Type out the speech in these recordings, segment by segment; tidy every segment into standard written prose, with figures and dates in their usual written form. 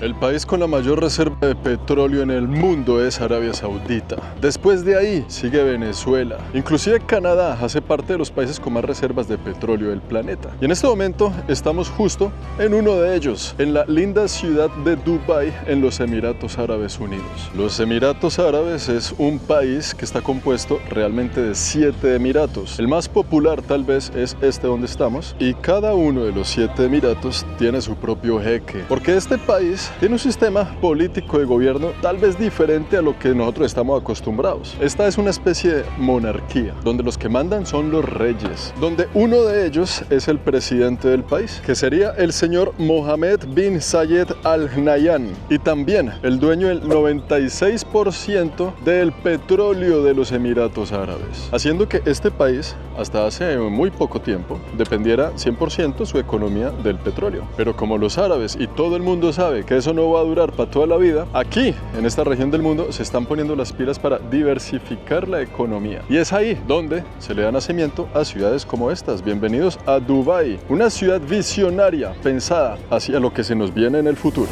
El país con la mayor reserva de petróleo en el mundo es Arabia Saudita. Después de ahí sigue Venezuela. Inclusive Canadá hace parte de los países con más reservas de petróleo del planeta. Y en este momento estamos justo en uno de ellos, en la linda ciudad de Dubái, en los Emiratos Árabes Unidos. Los Emiratos Árabes es un país que está compuesto realmente de 7 emiratos. El más popular tal vez es este donde estamos, y cada uno de los 7 emiratos tiene su propio jeque, porque este país tiene un sistema político de gobierno tal vez diferente a lo que nosotros estamos acostumbrados. Esta es una especie de monarquía, donde los que mandan son los reyes, donde uno de ellos es el presidente del país, que sería el señor Mohammed bin Zayed Al Nahyan, y también el dueño del 96% del petróleo de los Emiratos Árabes, haciendo que este país, hasta hace muy poco tiempo, dependiera 100% su economía del petróleo. Pero como los árabes y todo el mundo sabe que eso no va a durar para toda la vida, aquí, en esta región del mundo, se están poniendo las pilas para diversificar la economía. Y es ahí donde se le da nacimiento a ciudades como estas. Bienvenidos a Dubái, una ciudad visionaria, pensada hacia lo que se nos viene en el futuro.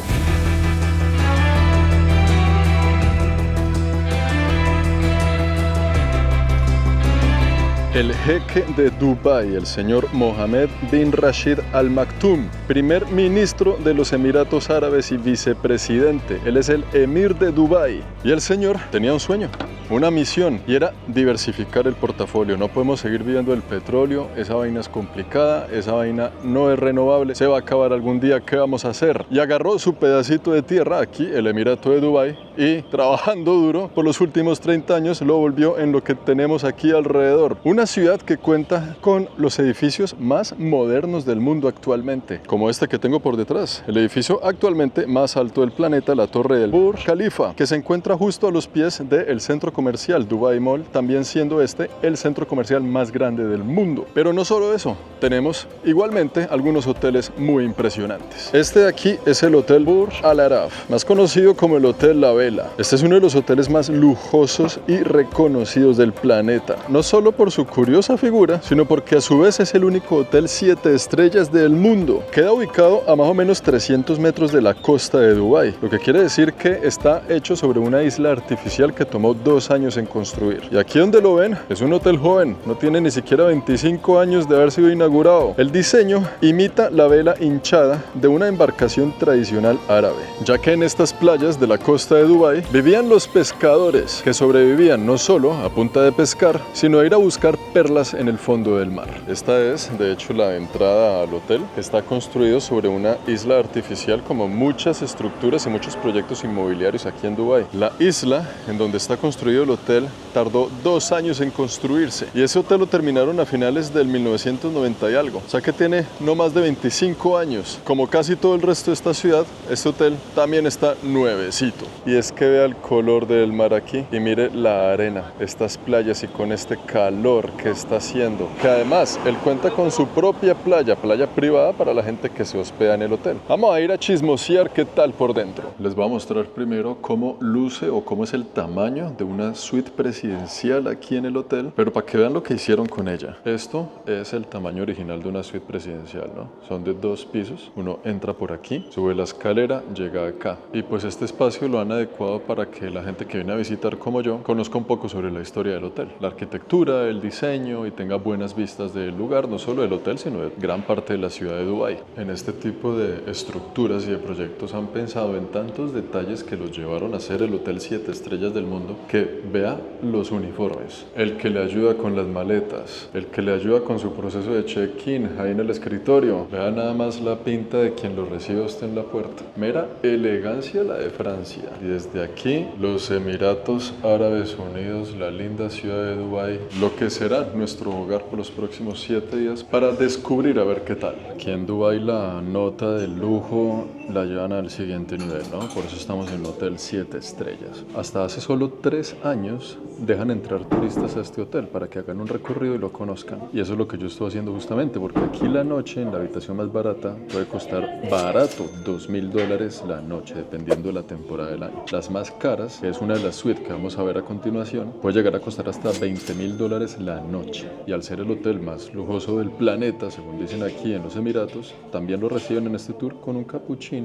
El jeque de Dubái, el señor Mohammed bin Rashid Al Maktoum, primer ministro de los Emiratos Árabes y vicepresidente. Él es el emir de Dubái. Y el señor tenía un sueño, una misión, y era diversificar el portafolio. No podemos seguir viviendo del petróleo, esa vaina es complicada, esa vaina no es renovable, se va a acabar algún día, ¿qué vamos a hacer? Y agarró su pedacito de tierra aquí, el Emirato de Dubái, y trabajando duro por los últimos 30 años lo volvió en lo que tenemos aquí alrededor. Una ciudad que cuenta con los edificios más modernos del mundo actualmente, como este que tengo por detrás, el edificio actualmente más alto del planeta, la torre del Burj Khalifa, que se encuentra justo a los pies del centro comercial Dubai Mall, también siendo este el centro comercial más grande del mundo. Pero no solo eso, tenemos igualmente algunos hoteles muy impresionantes. Este de aquí es el Hotel Burj Al Arab, más conocido como el Hotel La Vela. Este es uno de los hoteles más lujosos y reconocidos del planeta, no solo por su curiosa figura, sino porque a su vez es el único hotel 7 estrellas del mundo. Queda ubicado a más o menos 300 metros de la costa de Dubái, lo que quiere decir que está hecho sobre una isla artificial que tomó 2 años en construir. Y aquí donde lo ven, es un hotel joven, no tiene ni siquiera 25 años de haber sido inaugurado. El diseño imita la vela hinchada de una embarcación tradicional árabe, ya que en estas playas de la costa de Dubái vivían los pescadores, que sobrevivían no solo a punta de pescar, sino a ir a buscar perlas en el fondo del mar. Esta es, de hecho, la entrada al hotel. Está construido sobre una isla artificial, como muchas estructuras y muchos proyectos inmobiliarios aquí en Dubái. La isla en donde está construido el hotel tardó 2 años en construirse, y ese hotel lo terminaron a finales del 1990 y algo, o sea que tiene no más de 25 años. Como casi todo el resto de esta ciudad, este hotel también está nuevecito. Y es que vea el color del mar aquí y mire la arena, estas playas, y con este calor que está haciendo, que además él cuenta con su propia playa privada para la gente que se hospeda en el hotel. Vamos a ir a chismosear qué tal por dentro. Les voy a mostrar primero cómo luce o cómo es el tamaño de una suite presidencial aquí en el hotel, pero para que vean lo que hicieron con ella. Esto es el tamaño original de una suite presidencial, ¿no? Son de 2 pisos, uno entra por aquí, sube la escalera, llega acá, y pues este espacio lo han adecuado para que la gente que viene a visitar como yo conozca un poco sobre la historia del hotel, la arquitectura, el diseño, y tenga buenas vistas del lugar, no solo del hotel, sino de gran parte de la ciudad de Dubái. En este tipo de estructuras y de proyectos han pensado en tantos detalles que los llevaron a ser el hotel 7 estrellas del mundo, que vea los uniformes, el que le ayuda con las maletas, el que le ayuda con su proceso de check-in ahí en el escritorio. Vea nada más la pinta de quien lo recibe a usted en la puerta. Mera elegancia la de Francia. Y desde aquí, los Emiratos Árabes Unidos, la linda ciudad de Dubái, lo que será nuestro hogar por los próximos 7 días para descubrir a ver qué tal. Aquí en Dubái la nota de lujo la llevan al siguiente nivel, ¿no? Por eso estamos en un hotel 7 estrellas. Hasta hace solo 3 años dejan entrar turistas a este hotel para que hagan un recorrido y lo conozcan. Y eso es lo que yo estoy haciendo justamente, porque aquí la noche en la habitación más barata puede costar barato $2.000 la noche, dependiendo de la temporada del año. Las más caras, que es una de las suites que vamos a ver a continuación, puede llegar a costar hasta $20.000 la noche. Y al ser el hotel más lujoso del planeta, según dicen aquí en los Emiratos, también lo reciben en este tour con un capuchino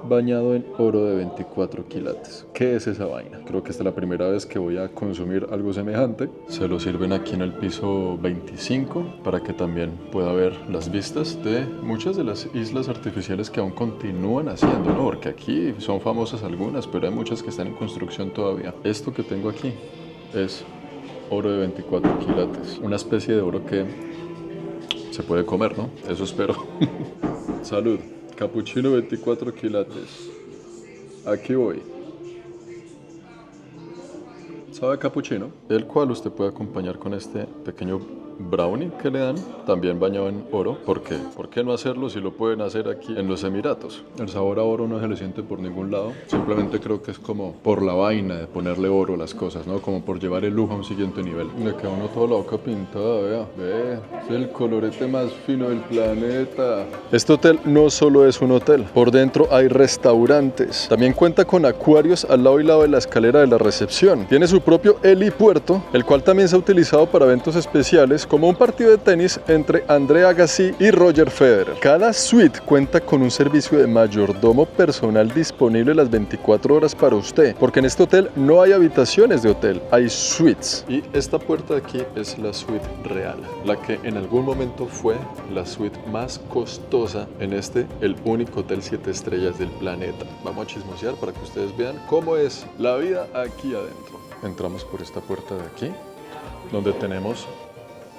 bañado en oro de 24 quilates. ¿Qué es esa vaina? Creo que esta es la primera vez que voy a consumir algo semejante. Se lo sirven aquí en el piso 25 para que también pueda ver las vistas de muchas de las islas artificiales que aún continúan haciendo, ¿no? Porque aquí son famosas algunas, pero hay muchas que están en construcción todavía. Esto que tengo aquí es oro de 24 quilates, una especie de oro que se puede comer, ¿no? Eso espero. Salud. Capuchino 24 quilates. Aquí voy. ¿Sabe capuchino? El cual usted puede acompañar con este pequeño brownie que le dan, también bañado en oro. ¿Por qué? ¿Por qué no hacerlo si lo pueden hacer aquí en los Emiratos? El sabor a oro no se le siente por ningún lado. Simplemente creo que es como por la vaina de ponerle oro a las cosas, ¿no? Como por llevar el lujo a un siguiente nivel. Le queda uno toda la boca pintada, vea. Ve, es el colorete más fino del planeta. Este hotel no solo es un hotel. Por dentro hay restaurantes. También cuenta con acuarios al lado y lado de la escalera de la recepción. Tiene su propio helipuerto, el cual también se ha utilizado para eventos especiales como un partido de tenis entre Andre Agassi y Roger Federer. Cada suite cuenta con un servicio de mayordomo personal disponible las 24 horas para usted, porque en este hotel no hay habitaciones de hotel, hay suites. Y esta puerta de aquí es la suite real, la que en algún momento fue la suite más costosa en el único hotel 7 estrellas del planeta. Vamos a chismosear para que ustedes vean cómo es la vida aquí adentro. Entramos por esta puerta de aquí, donde tenemos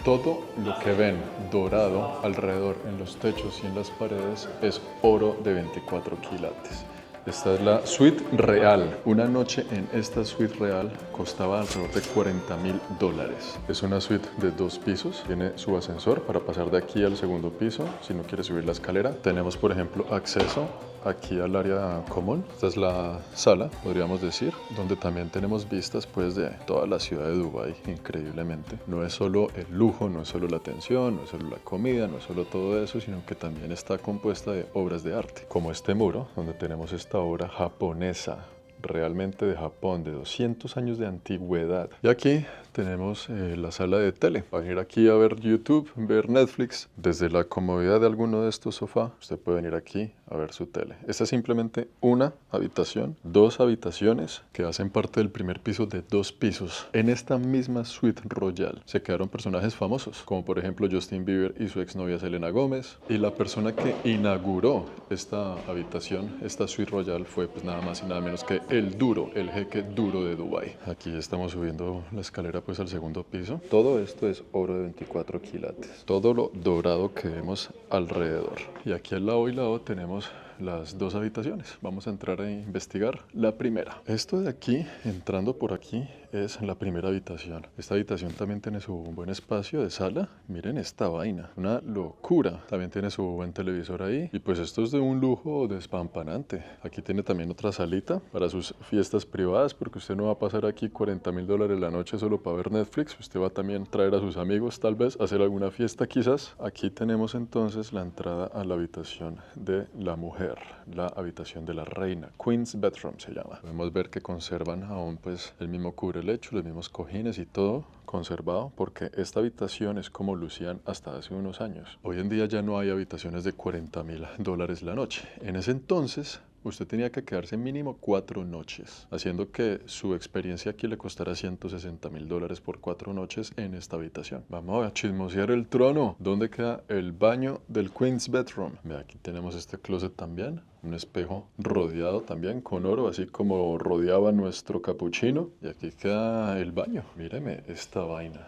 todo lo que ven dorado alrededor en los techos y en las paredes es oro de 24 quilates. Esta es la suite real. Una noche en esta suite real costaba alrededor de $40.000. Es una suite de 2 pisos. Tiene su ascensor para pasar de aquí al segundo piso si no quiere subir la escalera. Tenemos, por ejemplo, acceso aquí al área común. Esta es la sala, podríamos decir, donde también tenemos vistas pues de toda la ciudad de Dubái, increíblemente. No es solo el lujo, no es solo la atención, no es solo la comida, no es solo todo eso, sino que también está compuesta de obras de arte, como este muro, donde tenemos esta obra japonesa, realmente de Japón, de 200 años de antigüedad. Y aquí tenemos la sala de tele. Va a venir aquí a ver YouTube, ver Netflix. Desde la comodidad de alguno de estos sofás, usted puede venir aquí a ver su tele. Esta es simplemente una habitación, 2 habitaciones que hacen parte del primer piso de 2 pisos. En esta misma suite royal se quedaron personajes famosos, como por ejemplo Justin Bieber y su exnovia Selena Gómez. Y la persona que inauguró esta habitación, esta suite royal, fue pues nada más y nada menos que el duro, el jeque duro de Dubái. Aquí estamos subiendo la escalera pues al segundo piso. Todo esto es oro de 24 quilates. Todo lo dorado que vemos alrededor. Y aquí al lado y lado tenemos las 2 habitaciones. Vamos a entrar a investigar la primera. Esto de aquí, entrando por aquí, es la primera habitación. Esta habitación también tiene su buen espacio de sala. Miren esta vaina, una locura. También tiene su buen televisor ahí. Y pues esto es de un lujo despampanante. Aquí tiene también otra salita para sus fiestas privadas, porque usted no va a pasar aquí $40.000 la noche solo para ver Netflix. Usted va a también traer a sus amigos, tal vez, a hacer alguna fiesta quizás. Aquí tenemos entonces la entrada a la habitación de la mujer, la habitación de la reina. Queen's Bedroom se llama. Podemos ver que conservan aún pues el mismo cubrelecho, los mismos cojines y todo conservado, porque esta habitación es como lucían hasta hace unos años. Hoy en día ya no hay habitaciones de $40.000 la noche. En ese entonces usted tenía que quedarse mínimo 4 noches, haciendo que su experiencia aquí le costara $160.000 por 4 noches en esta habitación. Vamos a chismosear el trono. ¿Dónde queda el baño del Queen's Bedroom? Ve, aquí tenemos este closet también, un espejo rodeado también con oro, así como rodeaba nuestro capuchino. Y aquí queda el baño. Míreme esta vaina.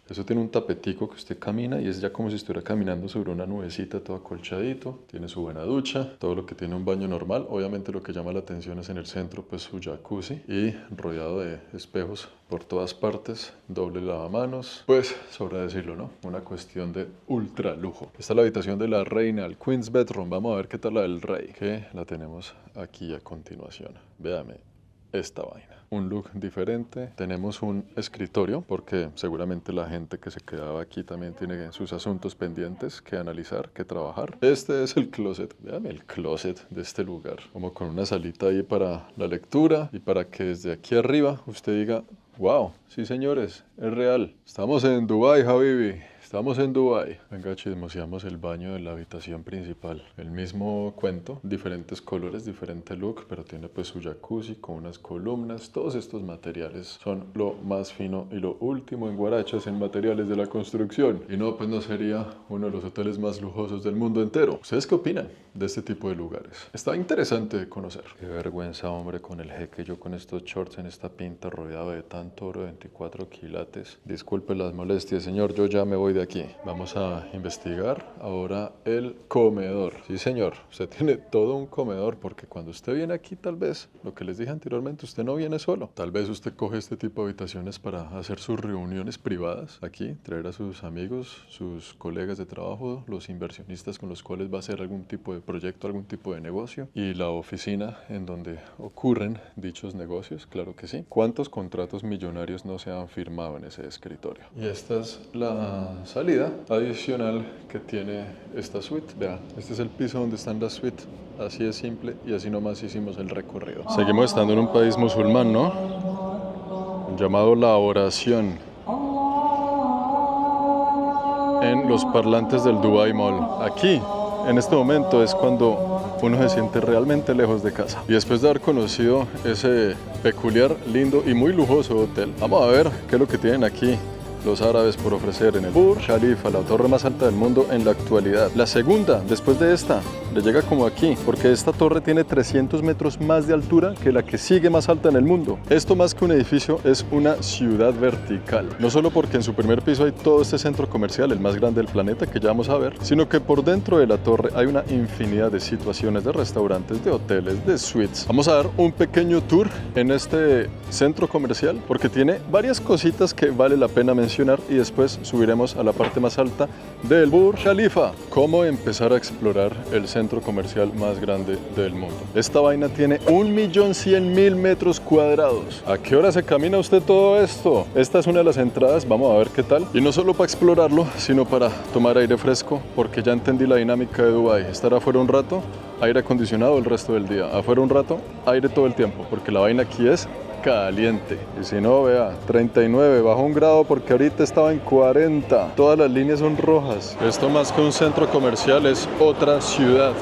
Eso tiene un tapetico que usted camina y es ya como si estuviera caminando sobre una nubecita, todo acolchadito. Tiene su buena ducha, todo lo que tiene un baño normal. Obviamente lo que llama la atención es en el centro, pues su jacuzzi y rodeado de espejos por todas partes, doble lavamanos. Pues, sobra decirlo, ¿no? Una cuestión de ultra lujo. Esta es la habitación de la reina, el Queen's Bedroom. Vamos a ver qué tal la del rey, que la tenemos aquí a continuación. Véame esta vaina. Un look diferente. Tenemos un escritorio porque seguramente la gente que se quedaba aquí también tiene sus asuntos pendientes que analizar, que trabajar. Este es el closet. Vean el closet de este lugar, como con una salita ahí para la lectura y para que desde aquí arriba usted diga: wow, sí señores, es real. Estamos en Dubái, Habibi. Estamos en Dubái. Venga, chismoseamos el baño de la habitación principal. El mismo cuento, diferentes colores, diferente look, pero tiene pues su jacuzzi con unas columnas. Todos estos materiales son lo más fino y lo último en guarachas en materiales de la construcción. Y no, pues no sería uno de los hoteles más lujosos del mundo entero. ¿Ustedes qué opinan de este tipo de lugares? Está interesante de conocer. Qué vergüenza, hombre, con el jeque, yo con estos shorts en esta pinta rodeado de tanto oro, 24 quilates. Disculpe las molestias, señor, yo ya me voy de aquí. Vamos a investigar ahora el comedor. Sí, señor, usted tiene todo un comedor, porque cuando usted viene aquí, tal vez, lo que les dije anteriormente, usted no viene solo. Tal vez usted coge este tipo de habitaciones para hacer sus reuniones privadas aquí, traer a sus amigos, sus colegas de trabajo, los inversionistas con los cuales va a hacer algún tipo de proyecto, algún tipo de negocio, y la oficina en donde ocurren dichos negocios, claro que sí. ¿Cuántos contratos millonarios no se han firmado en ese escritorio? Y esta es la salida adicional que tiene esta suite. Vean, este es el piso donde están las suites. Así es simple y así nomás hicimos el recorrido. Seguimos estando en un país musulmán, ¿no? Llamado la oración. En los parlantes del Dubai Mall. Aquí, en este momento, es cuando uno se siente realmente lejos de casa. Y después de haber conocido ese peculiar, lindo y muy lujoso hotel, vamos a ver qué es lo que tienen aquí los árabes por ofrecer en el Burj Khalifa, la torre más alta del mundo en la actualidad. La segunda, después de esta, le llega como aquí, porque esta torre tiene 300 metros más de altura que la que sigue más alta en el mundo. Esto, más que un edificio, es una ciudad vertical. No solo porque en su primer piso hay todo este centro comercial, el más grande del planeta, que ya vamos a ver, sino que por dentro de la torre hay una infinidad de situaciones, de restaurantes, de hoteles, de suites. Vamos a dar un pequeño tour en este centro comercial, porque tiene varias cositas que vale la pena mencionar, y después subiremos a la parte más alta del Burj Khalifa. ¿Cómo empezar a explorar el centro comercial más grande del mundo? Esta vaina tiene 1.100.000 metros cuadrados. ¿A qué hora se camina usted todo esto? Esta es una de las entradas, vamos a ver qué tal. Y no solo para explorarlo, sino para tomar aire fresco, porque ya entendí la dinámica de Dubái. Estar afuera un rato, aire acondicionado el resto del día. Afuera un rato, aire todo el tiempo, porque la vaina aquí es caliente. Y si no, vea, 39, bajó un grado porque ahorita estaba en 40. Todas las líneas son rojas. Esto, más que un centro comercial, es otra ciudad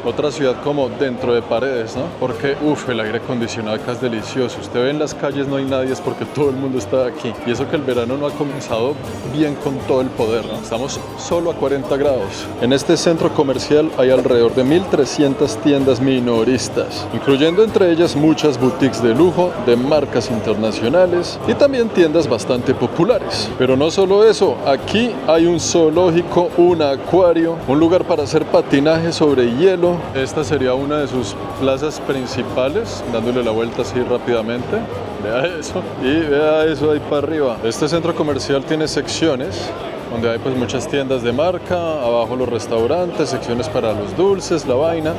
como dentro de paredes, ¿no? Porque, el aire acondicionado acá es delicioso. Usted ve en las calles no hay nadie, es porque todo el mundo está aquí. Y eso que el verano no ha comenzado bien con todo el poder, ¿no? Estamos solo a 40 grados. En este centro comercial hay alrededor de 1.300 tiendas minoristas, incluyendo entre ellas muchas boutiques de lujo, de marcas internacionales y también tiendas bastante populares. Pero no solo eso, aquí hay un zoológico, un acuario, un lugar para hacer patinaje sobre hielo. Esta sería una de sus plazas principales, dándole la vuelta así rápidamente. Vea eso, y vea eso ahí para arriba. Este centro comercial tiene secciones donde hay pues muchas tiendas de marca, abajo los restaurantes, secciones para los dulces, la vaina.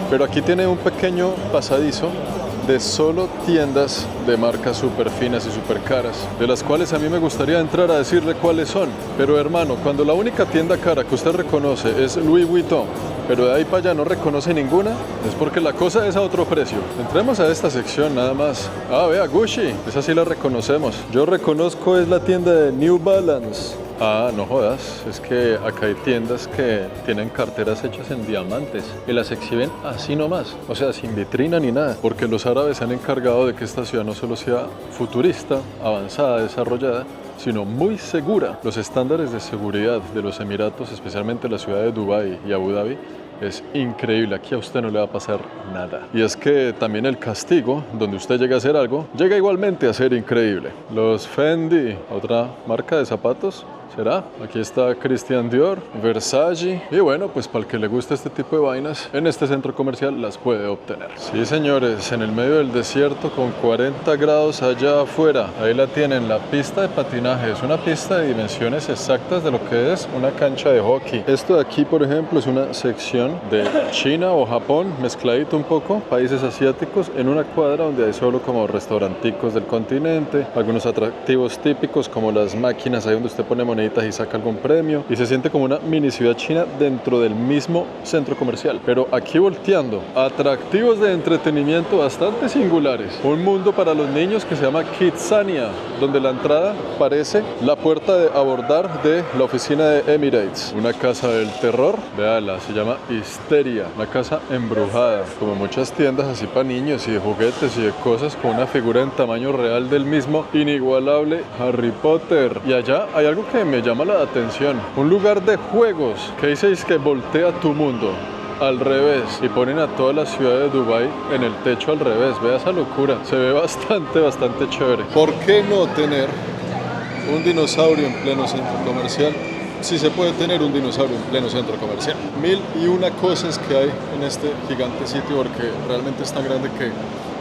Pero aquí tiene un pequeño pasadizo de solo tiendas de marcas súper finas y súper caras, de las cuales a mí me gustaría entrar a decirle cuáles son. Pero hermano, cuando la única tienda cara que usted reconoce es Louis Vuitton, pero de ahí para allá no reconoce ninguna, es porque la cosa es a otro precio. Entremos a esta sección nada más. Ah, vea, Gucci, esa sí la reconocemos. Yo reconozco es la tienda de New Balance. Ah, no jodas, es que acá hay tiendas que tienen carteras hechas en diamantes y las exhiben así nomás, o sea, sin vitrina ni nada, porque los árabes se han encargado de que esta ciudad no solo sea futurista, avanzada, desarrollada, sino muy segura. Los estándares de seguridad de los Emiratos, especialmente la ciudad de Dubái y Abu Dhabi, es increíble. Aquí a usted no le va a pasar nada. Y es que también el castigo, donde usted llega a hacer algo, llega igualmente a ser increíble. Los Fendi, otra marca de zapatos, ¿será? Aquí está Christian Dior, Versace. Y bueno, pues para el que le guste este tipo de vainas, en este centro comercial las puede obtener. Sí, señores, en el medio del desierto con 40 grados allá afuera. Ahí la tienen, la pista de patinaje. Es una pista de dimensiones exactas de lo que es una cancha de hockey. Esto de aquí, por ejemplo, es una sección de China o Japón, mezcladito un poco, países asiáticos, en una cuadra donde hay solo como restauranticos del continente, algunos atractivos típicos como las máquinas ahí donde usted pone moneditas y saca algún premio y se siente como una mini ciudad china dentro del mismo centro comercial. Pero aquí volteando, atractivos de entretenimiento bastante singulares. Un mundo para los niños que se llama Kidzania, donde la entrada parece la puerta de abordar de la oficina de Emirates. Una casa del terror, véala, se llama Histeria, una casa embrujada, como muchas tiendas así para niños y de juguetes y de cosas, con una figura en tamaño real del mismo inigualable Harry Potter. Y allá hay algo que me llama la atención, un lugar de juegos que dice que voltea tu mundo al revés y ponen a toda la ciudad de Dubái en el techo al revés. Vea esa locura, se ve bastante chévere. ¿Por qué no tener un dinosaurio en pleno centro comercial? Sí se puede tener un dinosaurio en pleno centro comercial. Mil y una cosas que hay en este gigante sitio, porque realmente es tan grande que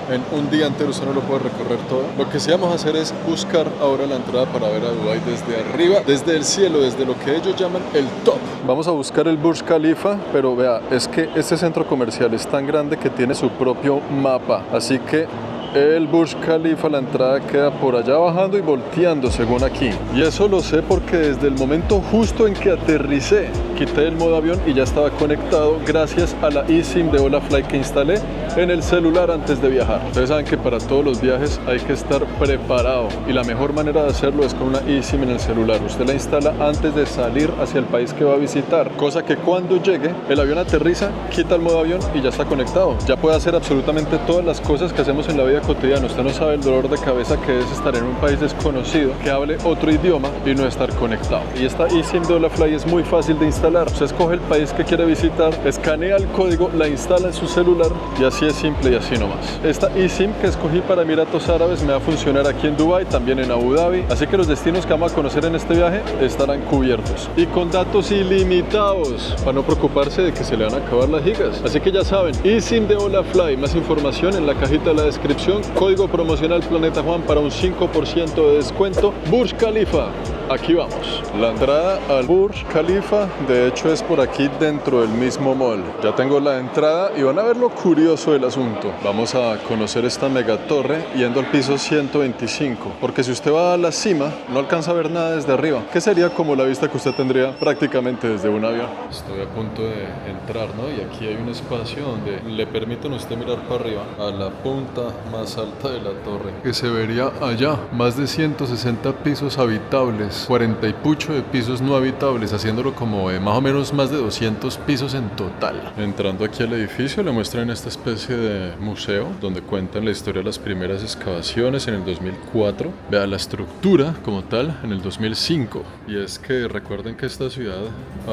en un día entero usted no lo puede recorrer todo. Lo que sí vamos a hacer es buscar ahora la entrada para ver a Dubái desde arriba, desde el cielo, desde lo que ellos llaman el top. Vamos a buscar el Burj Khalifa, pero vea, es que este centro comercial es tan grande que tiene su propio mapa, así que el Burj Khalifa, la entrada queda por allá bajando y volteando según aquí. Y eso lo sé porque desde el momento justo en que aterricé, quité el modo avión y ya estaba conectado gracias a la eSIM de Olafly que instalé en el celular antes de viajar. Ustedes saben que para todos los viajes hay que estar preparado y la mejor manera de hacerlo es con una eSIM en el celular. Usted la instala antes de salir hacia el país que va a visitar, cosa que cuando llegue el avión aterriza, quita el modo avión y ya está conectado. Ya puede hacer absolutamente todas las cosas que hacemos en la vida cotidiana. Usted no sabe el dolor de cabeza que es estar en un país desconocido, que hable otro idioma y no estar conectado. Y esta eSIM de Olafly es muy fácil de instalar. Usted escoge el país que quiere visitar, escanea el código, la instala en su celular y así es simple y así nomás. Esta eSIM que escogí para Emiratos Árabes me va a funcionar aquí en Dubái, también en Abu Dhabi, así que los destinos que vamos a conocer en este viaje estarán cubiertos y con datos ilimitados para no preocuparse de que se le van a acabar las gigas. Así que ya saben, eSIM de Olafly, más información en la cajita de la descripción, código promocional Planeta Juan para un 5% de descuento. Burj Khalifa, aquí vamos. La entrada al Burj Khalifa de hecho es por aquí dentro del mismo mall. Ya tengo la entrada y van a ver lo curioso del asunto. Vamos a conocer esta mega torre yendo al piso 125, porque si usted va a la cima no alcanza a ver nada desde arriba, que sería como la vista que usted tendría prácticamente desde un avión. Estoy a punto de entrar, ¿no? Y aquí hay un espacio donde le permiten a usted mirar para arriba a la punta más alta de la torre, que se vería allá. Más de 160 pisos habitables, 40 y pucho de pisos no habitables, haciéndolo como más o menos más de 200 pisos en total. Entrando aquí al edificio le muestran esta especie de museo donde cuentan la historia de las primeras excavaciones en el 2004. Vea la estructura como tal en el 2005. Y es que recuerden que esta ciudad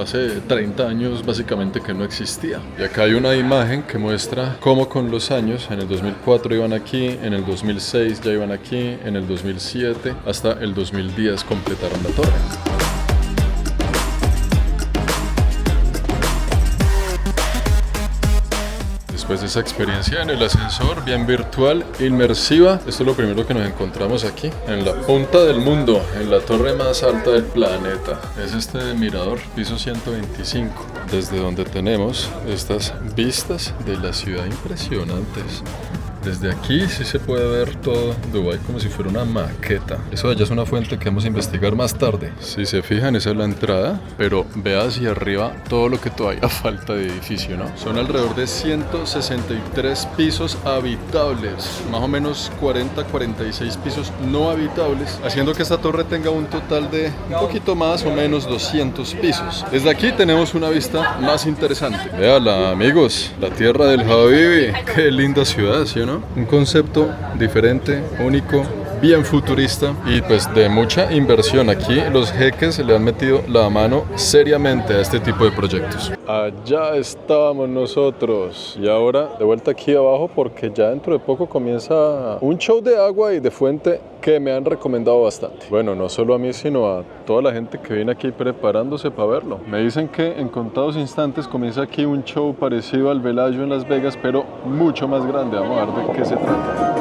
hace 30 años básicamente que no existía. Y acá hay una imagen que muestra cómo con los años, en el 2004 iban aquí, en el 2006 ya iban aquí, en el 2007 hasta el 2010 completaron la torre. Después de esa experiencia en el ascensor, bien virtual, inmersiva, esto es lo primero que nos encontramos aquí, en la punta del mundo, en la torre más alta del planeta. Es este mirador, piso 125, desde donde tenemos estas vistas de la ciudad impresionantes. Desde aquí sí se puede ver todo Dubái como si fuera una maqueta. Eso de allá es una fuente que vamos a investigar más tarde. Si se fijan, esa es la entrada, pero vea hacia arriba todo lo que todavía falta de edificio, ¿no? Son alrededor de 163 pisos habitables, más o menos 40-46 pisos no habitables, haciendo que esta torre tenga un total de un poquito más o menos 200 pisos. Desde aquí tenemos una vista más interesante. Véala, amigos, la tierra del Habibi. Qué linda ciudad, ¿sí o no? Un concepto diferente, único, bien futurista y pues de mucha inversión. Aquí los jeques le han metido la mano seriamente a este tipo de proyectos. Allá estábamos nosotros y ahora de vuelta aquí abajo porque ya dentro de poco comienza un show de agua y de fuente que me han recomendado bastante. Bueno, no solo a mí sino a toda la gente que viene aquí preparándose para verlo. Me dicen que en contados instantes comienza aquí un show parecido al Bellagio en Las Vegas, pero mucho más grande. Vamos a ver de qué se trata.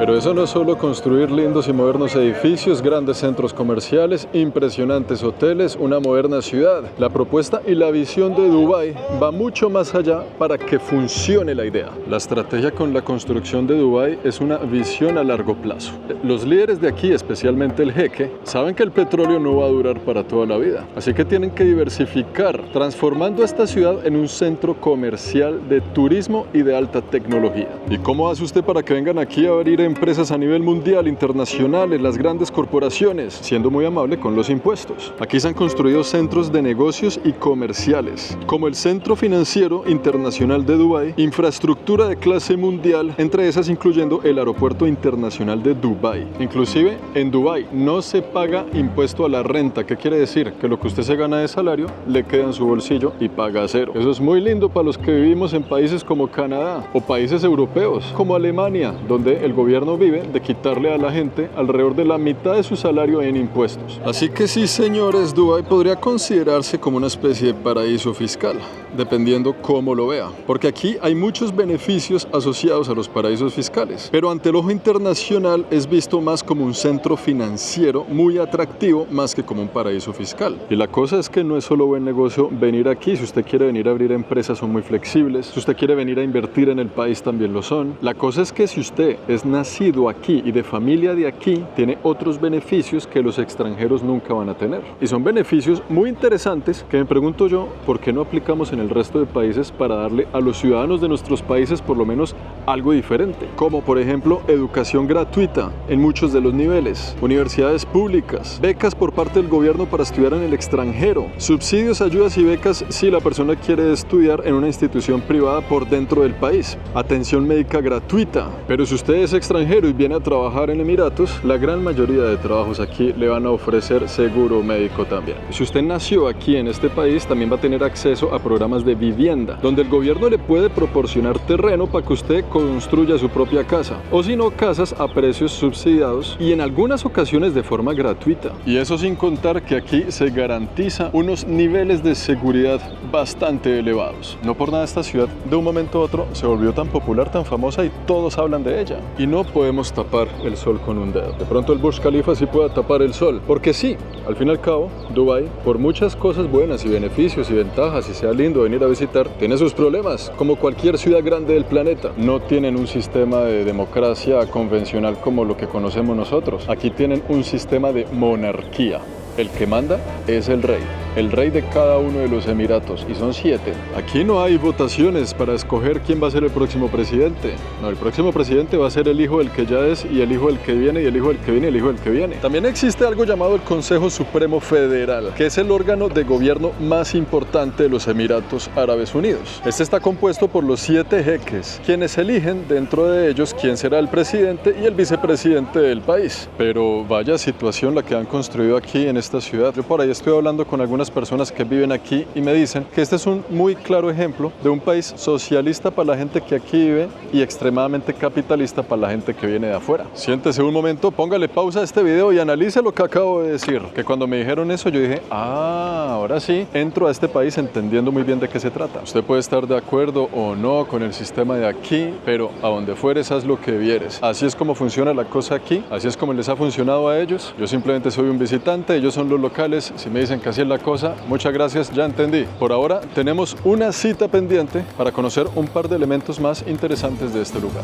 Pero eso no es solo construir lindos y modernos edificios, grandes centros comerciales, impresionantes hoteles, una moderna ciudad. La propuesta y la visión de Dubái va mucho más allá para que funcione la idea. La estrategia con la construcción de Dubái es una visión a largo plazo. Los líderes de aquí, especialmente el jeque, saben que el petróleo no va a durar para toda la vida, así que tienen que diversificar, transformando esta ciudad en un centro comercial de turismo y de alta tecnología. ¿Y cómo hace usted para que vengan aquí a abrir empresas a nivel mundial, internacionales, las grandes corporaciones? Siendo muy amable con los impuestos. Aquí se han construido centros de negocios y comerciales, como el Centro Financiero Internacional de Dubái, infraestructura de clase mundial, entre esas incluyendo el Aeropuerto Internacional de Dubái. Inclusive en Dubái no se paga impuesto a la renta. ¿Qué quiere decir? Que lo que usted se gana de salario le queda en su bolsillo y paga cero. Eso es muy lindo para los que vivimos en países como Canadá o países europeos como Alemania, donde el gobierno vive de quitarle a la gente alrededor de la mitad de su salario en impuestos. Así que sí, señores, Dubái podría considerarse como una especie de paraíso fiscal, dependiendo cómo lo vea, porque aquí hay muchos beneficios asociados a los paraísos fiscales, pero ante el ojo internacional es visto más como un centro financiero muy atractivo más que como un paraíso fiscal. Y la cosa es que no es solo buen negocio venir aquí. Si usted quiere venir a abrir empresas, son muy flexibles. Si usted quiere venir a invertir en el país, también lo son. La cosa es que si usted es nacido aquí y de familia de aquí, tiene otros beneficios que los extranjeros nunca van a tener, y son beneficios muy interesantes que me pregunto yo, ¿por qué no aplicamos en el resto de países para darle a los ciudadanos de nuestros países por lo menos algo diferente? Como por ejemplo educación gratuita en muchos de los niveles, universidades públicas, becas por parte del gobierno para estudiar en el extranjero, subsidios, ayudas y becas si la persona quiere estudiar en una institución privada por dentro del país, atención médica gratuita. Pero si usted es extranjero y viene a trabajar en Emiratos, la gran mayoría de trabajos aquí le van a ofrecer seguro médico también. Si usted nació aquí en este país, también va a tener acceso a programas de vivienda, donde el gobierno le puede proporcionar terreno para que usted construya su propia casa, o si no, casas a precios subsidiados y en algunas ocasiones de forma gratuita. Y eso sin contar que aquí se garantiza unos niveles de seguridad bastante elevados. No por nada esta ciudad de un momento a otro se volvió tan popular, tan famosa, y todos hablan de ella. Y no podemos tapar el sol con un dedo. De pronto el Burj Khalifa sí pueda tapar el sol, porque sí, al fin y al cabo, Dubái, por muchas cosas buenas y beneficios y ventajas, y sea lindo venir a visitar, tiene sus problemas, como cualquier ciudad grande del planeta. No tienen un sistema de democracia convencional como lo que conocemos nosotros. Aquí tienen un sistema de monarquía. El que manda es el rey de cada uno de los Emiratos, y son 7. Aquí no hay votaciones para escoger quién va a ser el próximo presidente. No, el próximo presidente va a ser el hijo del que ya es, y el hijo del que viene, y el hijo del que viene, y el hijo del que viene. También existe algo llamado el Consejo Supremo Federal, que es el órgano de gobierno más importante de los Emiratos Árabes Unidos. Este está compuesto por los 7 jeques, quienes eligen dentro de ellos quién será el presidente y el vicepresidente del país. Pero vaya situación la que han construido aquí en esta ciudad. Yo por ahí estoy hablando con algunas personas que viven aquí y me dicen que este es un muy claro ejemplo de un país socialista para la gente que aquí vive y extremadamente capitalista para la gente que viene de afuera. Siéntese un momento, póngale pausa a este video y analice lo que acabo de decir. Que cuando me dijeron eso yo dije, ahora sí, entro a este país entendiendo muy bien de qué se trata. Usted puede estar de acuerdo o no con el sistema de aquí, pero a donde fueres haz lo que vieres. Así es como funciona la cosa aquí, así es como les ha funcionado a ellos. Yo simplemente soy un visitante, ellos son los locales. Si me dicen que así es la cosa, muchas gracias, ya entendí. Por ahora tenemos una cita pendiente para conocer un par de elementos más interesantes de este lugar.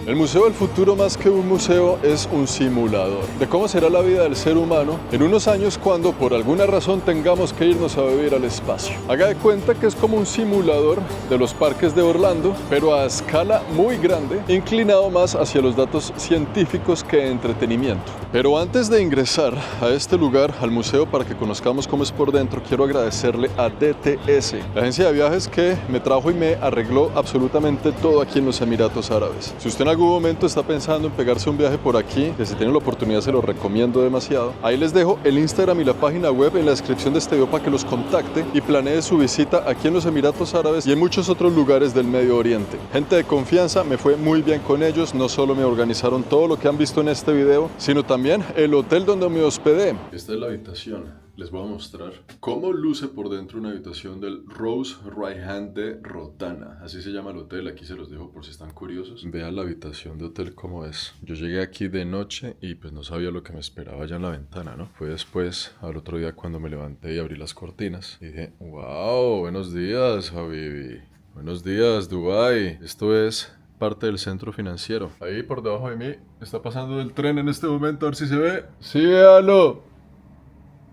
El Museo del Futuro, más que un museo, es un simulador de cómo será la vida del ser humano en unos años cuando por alguna razón tengamos que irnos a vivir al espacio. Haga de cuenta que es como un simulador de los parques de Orlando, pero a escala muy grande, inclinado más hacia los datos científicos que de entretenimiento. Pero antes de ingresar a este lugar, al museo, para que conozcamos cómo es por dentro, quiero agradecerle a DTS, la agencia de viajes que me trajo y me arregló absolutamente todo aquí en los Emiratos Árabes. Si usted en algún momento está pensando en pegarse un viaje por aquí, que si tiene la oportunidad se lo recomiendo demasiado, ahí les dejo el Instagram y la página web en la descripción de este video para que los contacte y planee su visita aquí en los Emiratos Árabes y en muchos otros lugares del Medio Oriente. Gente de confianza, me fue muy bien con ellos. No solo me organizaron todo lo que han visto en este video, sino también el hotel donde me hospedé. Esta es la habitación. Les voy a mostrar cómo luce por dentro una habitación del Rose Raihan de Rotana. Así se llama el hotel, aquí se los dejo por si están curiosos. Vean la habitación de hotel cómo es. Yo llegué aquí de noche y pues no sabía lo que me esperaba allá en la ventana, ¿no? Fue después, al otro día cuando me levanté y abrí las cortinas. Y dije, wow, buenos días, Habibi. Buenos días, Dubai. Esto es parte del centro financiero. Ahí por debajo de mí está pasando el tren en este momento, a ver si se ve. ¡Sí, véalo!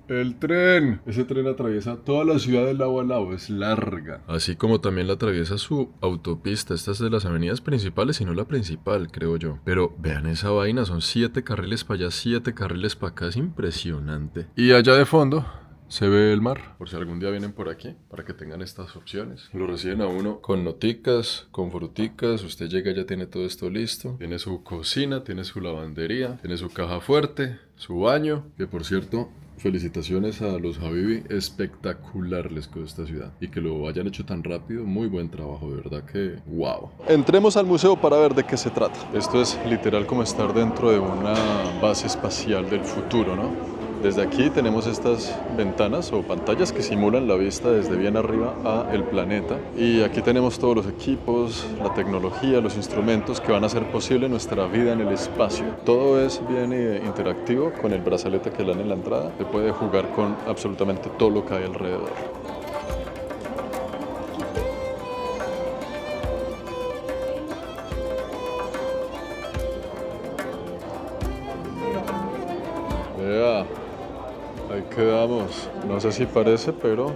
El tren. Ese tren atraviesa toda la ciudad de lado a lado, es larga. Así como también la atraviesa su autopista. Esta es de las avenidas principales y no la principal, creo yo. Pero vean esa vaina, son 7 carriles para allá, 7 carriles para acá, es impresionante. Y allá de fondo se ve el mar, por si algún día vienen por aquí, para que tengan estas opciones. Lo reciben a uno con noticas, con fruticas, usted llega ya tiene todo esto listo. Tiene su cocina, tiene su lavandería, tiene su caja fuerte, su baño, que por cierto, felicitaciones a los Habibi, espectacular les quedó esta ciudad. Y que lo hayan hecho tan rápido, muy buen trabajo, de verdad que wow. Entremos al museo para ver de qué se trata. Esto es literal como estar dentro de una base espacial del futuro, ¿no? Desde aquí tenemos estas ventanas o pantallas que simulan la vista desde bien arriba a el planeta. Y aquí tenemos todos los equipos, la tecnología, los instrumentos que van a hacer posible nuestra vida en el espacio. Todo es bien interactivo con el brazalete que le dan en la entrada. Se puede jugar con absolutamente todo lo que hay alrededor. Vea. Ahí quedamos. No sé si parece, pero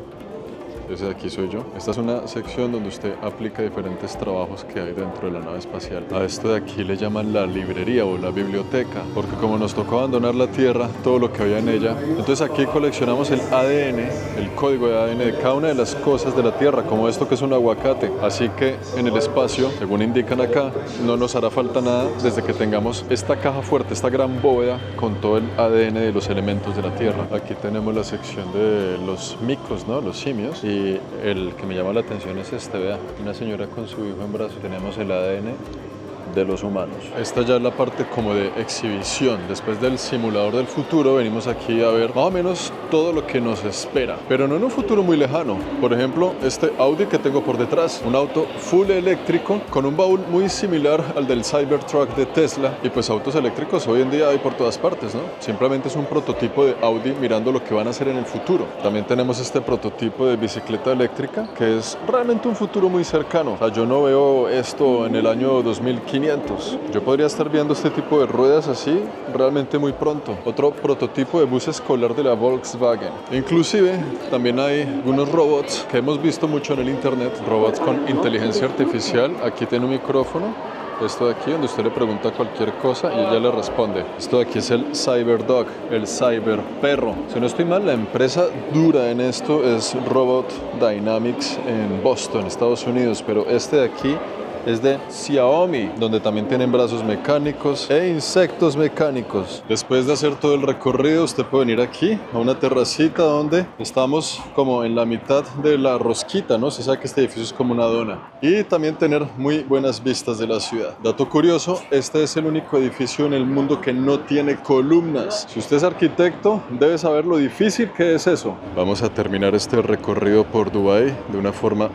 ese de aquí soy yo. Esta es una sección donde usted aplica diferentes trabajos que hay dentro de la nave espacial. A esto de aquí le llaman la librería o la biblioteca, porque como nos tocó abandonar la Tierra, todo lo que había en ella, entonces aquí coleccionamos el ADN, el código de ADN de cada una de las cosas de la Tierra, como esto que es un aguacate. Así que en el espacio, según indican acá, no nos hará falta nada desde que tengamos esta caja fuerte, esta gran bóveda con todo el ADN de los elementos de la Tierra. Aquí tenemos la sección de los micos, ¿no? Los simios. Y el que me llama la atención es este, vea, una señora con su hijo en brazos. Tenemos el ADN de los humanos. Esta ya es la parte como de exhibición. Después del simulador del futuro venimos aquí a ver más o menos todo lo que nos espera, pero no en un futuro muy lejano. Por ejemplo, este Audi que tengo por detrás, un auto full eléctrico con un baúl muy similar al del Cybertruck de Tesla. Y pues autos eléctricos hoy en día hay por todas partes, ¿no? Simplemente es un prototipo de Audi mirando lo que van a hacer en el futuro. También tenemos este prototipo de bicicleta eléctrica que es realmente un futuro muy cercano. O sea, yo no veo esto en el año 2500. Yo podría estar viendo este tipo de ruedas así realmente muy pronto. Otro prototipo de bus escolar de la Volkswagen. Inclusive también hay algunos robots que hemos visto mucho en el internet, robots con inteligencia artificial. Aquí tiene un micrófono. Esto de aquí, donde usted le pregunta cualquier cosa y ella le responde. Esto de aquí es el Cyberdog, el Cyberperro. Si no estoy mal, la empresa dura en esto es Robot Dynamics en Boston, Estados Unidos. Pero este de aquí es de Xiaomi, donde también tienen brazos mecánicos e insectos mecánicos. Después de hacer todo el recorrido, usted puede venir aquí a una terracita donde estamos como en la mitad de la rosquita, ¿no? Se sabe que este edificio es como una dona. Y también tener muy buenas vistas de la ciudad. Dato curioso, este es el único edificio en el mundo que no tiene columnas. Si usted es arquitecto, debe saber lo difícil que es eso. Vamos a terminar este recorrido por Dubái de una forma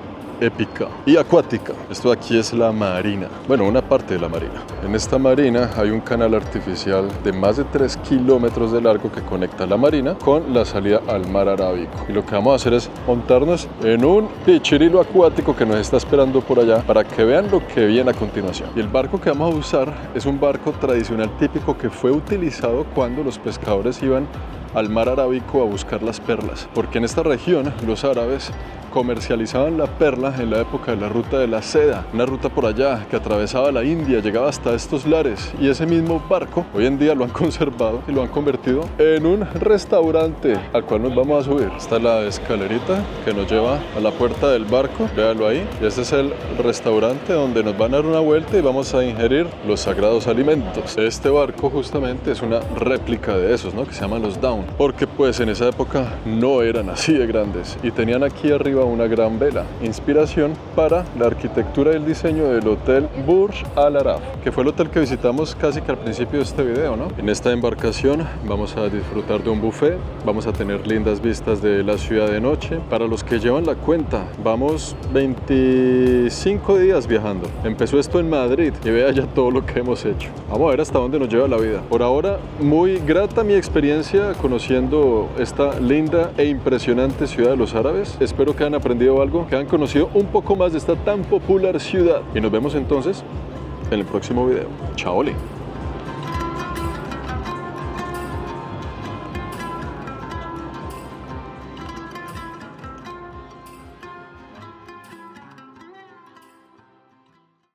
épica y acuática. Esto de aquí es la marina, bueno, una parte de la marina. En esta marina hay un canal artificial de más de 3 kilómetros de largo que conecta la marina con la salida al mar Arábico. Y lo que vamos a hacer es montarnos en un pichirilo acuático que nos está esperando por allá para que vean lo que viene a continuación. Y el barco que vamos a usar es un barco tradicional típico que fue utilizado cuando los pescadores iban al mar Arábico a buscar las perlas, porque en esta región los árabes comercializaban la perla en la época de la ruta de la seda, una ruta por allá que atravesaba la India, llegaba hasta estos lares, y ese mismo barco hoy en día lo han conservado y lo han convertido en un restaurante al cual nos vamos a subir. Esta es la escalerita que nos lleva a la puerta del barco, véalo ahí, y este es el restaurante donde nos van a dar una vuelta y vamos a ingerir los sagrados alimentos. Este barco justamente es una réplica de esos, ¿no? Que se llaman los Dawn. Town, porque pues en esa época no eran así de grandes y tenían aquí arriba una gran vela, inspiración para la arquitectura y el diseño del hotel Burj Al Arab, que fue el hotel que visitamos casi que al principio de este video, ¿no? En esta embarcación vamos a disfrutar de un buffet, vamos a tener lindas vistas de la ciudad de noche. Para los que llevan la cuenta, vamos 25 días viajando. Empezó esto en Madrid y vea ya todo lo que hemos hecho. Vamos a ver hasta dónde nos lleva la vida. Por ahora, muy grata mi experiencia conociendo esta linda e impresionante ciudad de los árabes. Espero que hayan aprendido algo, que hayan conocido un poco más de esta tan popular ciudad. Y nos vemos entonces en el próximo video. Chao.